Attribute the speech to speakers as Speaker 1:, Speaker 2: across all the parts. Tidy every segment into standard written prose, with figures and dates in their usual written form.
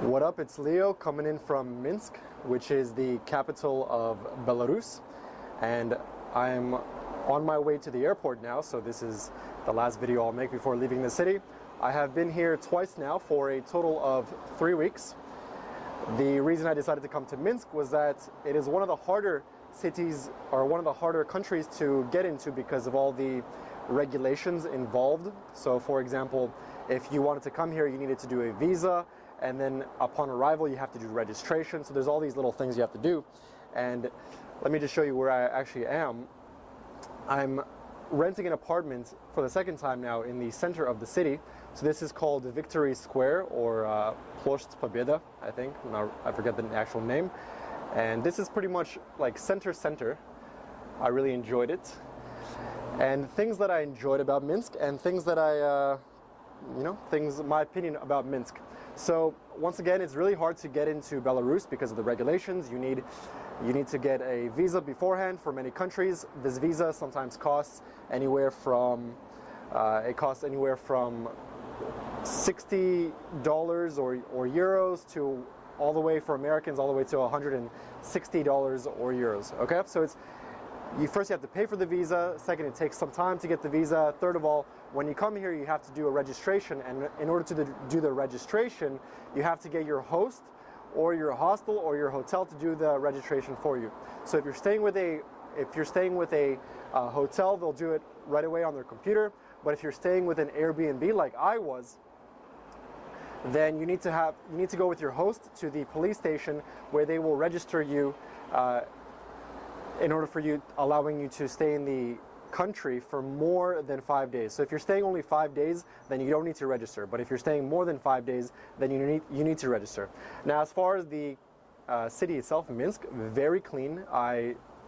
Speaker 1: What up, it's Leo coming in from Minsk, which is the capital of Belarus, and I'm on my way to the airport now, so this is the last video I'll make before leaving the city. I have been here twice now for a total of 3 weeks. The reason I decided to come to Minsk was that it is one of the harder cities, or one of the harder countries to get into because of all the regulations involved. So for example, if you wanted to come here, you needed to do a visa, and then upon arrival you have to do registration. So there's all these little things you have to do. And let me just show you where I actually am. I'm renting an apartment for the second time now in the center of the city. So this is called Victory Square, or Ploshcht Pobeda, I think. I forget the actual name. And this is pretty much like center. I really enjoyed it. And things that I enjoyed about Minsk, and things that my opinion about Minsk. So once again, it's really hard to get into Belarus because of the regulations. You need to get a visa beforehand for many countries. This visa sometimes costs anywhere from $60 or euros to all the way for Americans all the way to $160 or euros. Okay, so you have to pay for the visa. Second, it takes some time to get the visa. Third of all, when you come here, you have to do a registration, and in order to do the registration, you have to get your host or your hostel or your hotel to do the registration for you. So if you're staying with a hotel, they'll do it right away on their computer. But if you're staying with an Airbnb like I was, then you need to go with your host to the police station where they will register you in order for allowing you to stay in the country for more than 5 days. So if you're staying only 5 days, then you don't need to register. But if you're staying more than 5 days, then you need to register. Now, as far as the city itself, Minsk, very clean.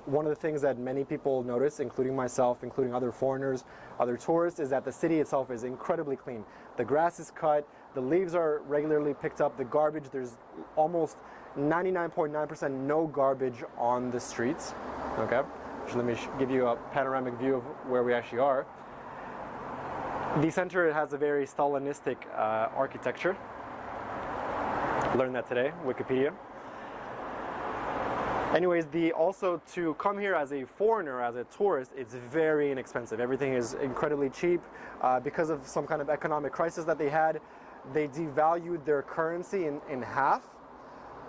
Speaker 1: One of the things that many people notice, including myself, including other foreigners, other tourists, is that the city itself is incredibly clean. The grass is cut, the leaves are regularly picked up, the garbage, there's almost 99.9% no garbage on the streets. Okay, so let me give you a panoramic view of where we actually are. The center has a very Stalinistic architecture. Learned that today, Wikipedia. Anyways, also to come here as a foreigner, as a tourist, it's very inexpensive. Everything is incredibly cheap. Because of some kind of economic crisis that they had, they devalued their currency in half.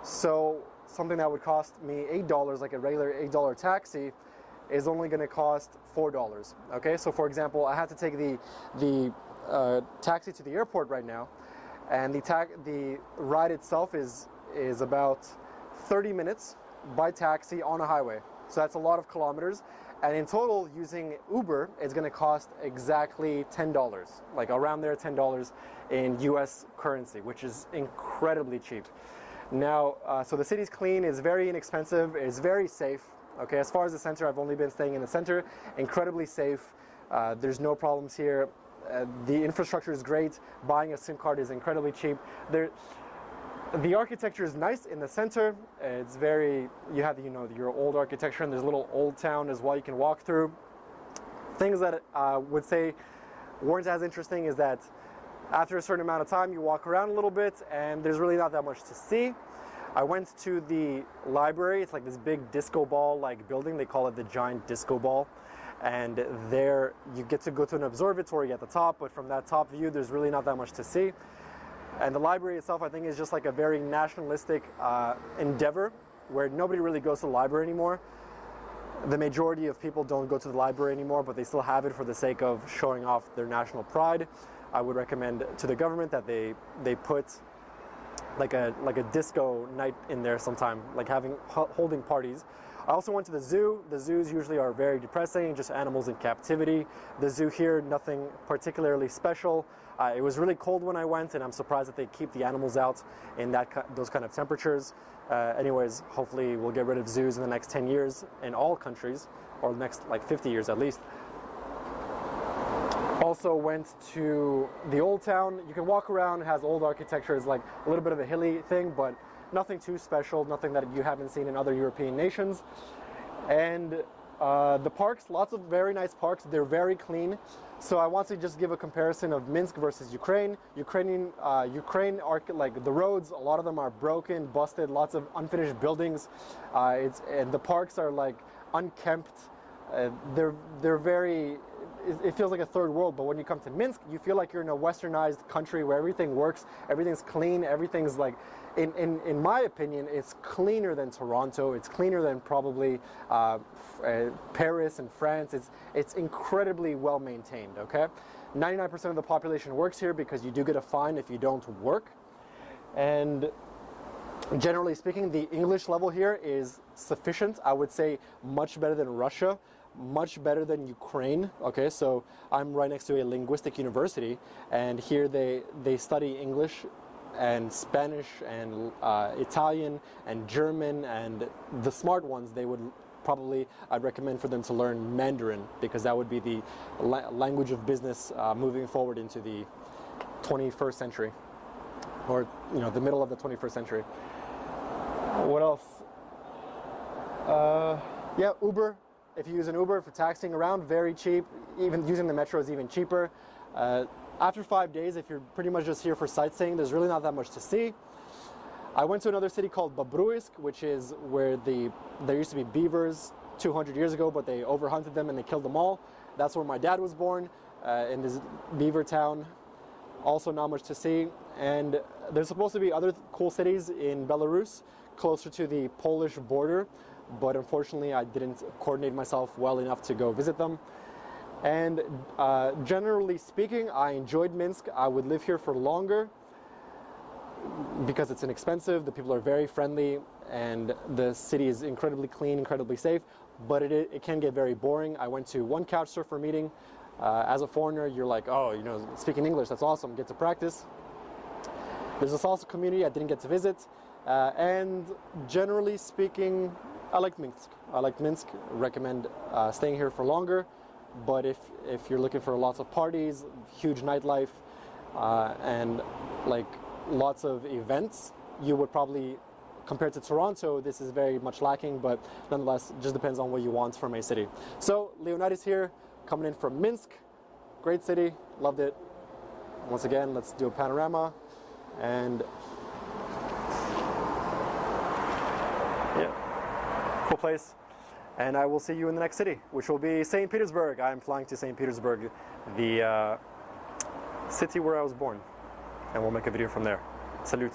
Speaker 1: So something that would cost me $8, like a regular $8 taxi, is only going to cost $4. Okay, so for example, I have to take the taxi to the airport right now, and the ride itself is about 30 minutes by taxi on a highway. So that's a lot of kilometers, and in total, using Uber, it's going to cost exactly $10, like around there, $10 in US currency, which is incredibly cheap. Now, so the city's clean, it's very inexpensive, it's very safe. Okay, as far as the center, I've only been staying in the center. Incredibly safe. There's no problems here. The infrastructure is great. Buying a SIM card is incredibly cheap. The architecture is nice in the center. It's you have your old architecture, and there's a little old town as well you can walk through. Things that I would say weren't as interesting is that after a certain amount of time, you walk around a little bit, and there's really not that much to see. I went to the library. It's like this big disco ball-like building. They call it the giant disco ball. And there you get to go to an observatory at the top, but from that top view, there's really not that much to see. And the library itself, I think, is just like a very nationalistic endeavor where nobody really goes to the library anymore. The majority of people don't go to the library anymore, but they still have it for the sake of showing off their national pride. I would recommend to the government that they put like a disco night in there sometime, like holding parties. I also went to the zoo. The zoos usually are very depressing, just animals in captivity. The zoo here, nothing particularly special. It was really cold when I went, and I'm surprised that they keep the animals out in those kind of temperatures. Anyways, hopefully we'll get rid of zoos in the next 10 years in all countries, or the next 50 years at least. Also went to the old town. You can walk around. It has old architecture. It's like a little bit of a hilly thing, but nothing too special, nothing that you haven't seen in other European nations. And The parks, lots of very nice parks. They're very clean. So I want to just give a comparison of Minsk versus Ukraine. Ukraine are like the roads. A lot of them are broken, busted. Lots of unfinished buildings. And the parks are like unkempt. They're very. It feels like a third world. But when you come to Minsk, you feel like you're in a westernized country where everything works, everything's clean, everything's like. In my opinion, it's cleaner than Toronto. It's cleaner than probably Paris and France. It's incredibly well maintained. Okay, 99% of the population works here because you do get a fine if you don't work. And generally speaking, the English level here is sufficient. I would say much better than Russia, much better than Ukraine. Okay, so I'm right next to a linguistic university, and here they study English and Spanish and Italian and German, and the smart ones I'd recommend for them to learn Mandarin, because that would be the language of business moving forward into the 21st century, or the middle of the 21st century. What else? Yeah, Uber. If you use an Uber for taxiing around, very cheap. Even using the metro is even cheaper. After 5 days, if you're pretty much just here for sightseeing, there's really not that much to see. I went to another city called Bobruisk, which is where there used to be beavers 200 years ago, but they overhunted them and they killed them all. That's where my dad was born, in this beaver town. Also not much to see. And there's supposed to be other cool cities in Belarus, closer to the Polish border, but unfortunately I didn't coordinate myself well enough to go visit them. And generally speaking, I enjoyed Minsk. I would live here for longer because it's inexpensive, the people are very friendly, and the city is incredibly clean, incredibly safe, but it can get very boring. I went to one couch surfer meeting. As a foreigner, you're like, oh, speaking English, that's awesome, get to practice. There's a salsa community I didn't get to visit, and generally speaking, I like Minsk. Recommend staying here for longer. But if you're looking for lots of parties, huge nightlife, and like lots of events, you would probably, compared to Toronto, this is very much lacking, but nonetheless, it just depends on what you want from a city. So Leonidas here, coming in from Minsk. Great city, loved it. Once again, let's do a panorama. And yeah, cool place. And I will see you in the next city, which will be St. Petersburg. I'm flying to St. Petersburg, the city where I was born. And we'll make a video from there. Salute.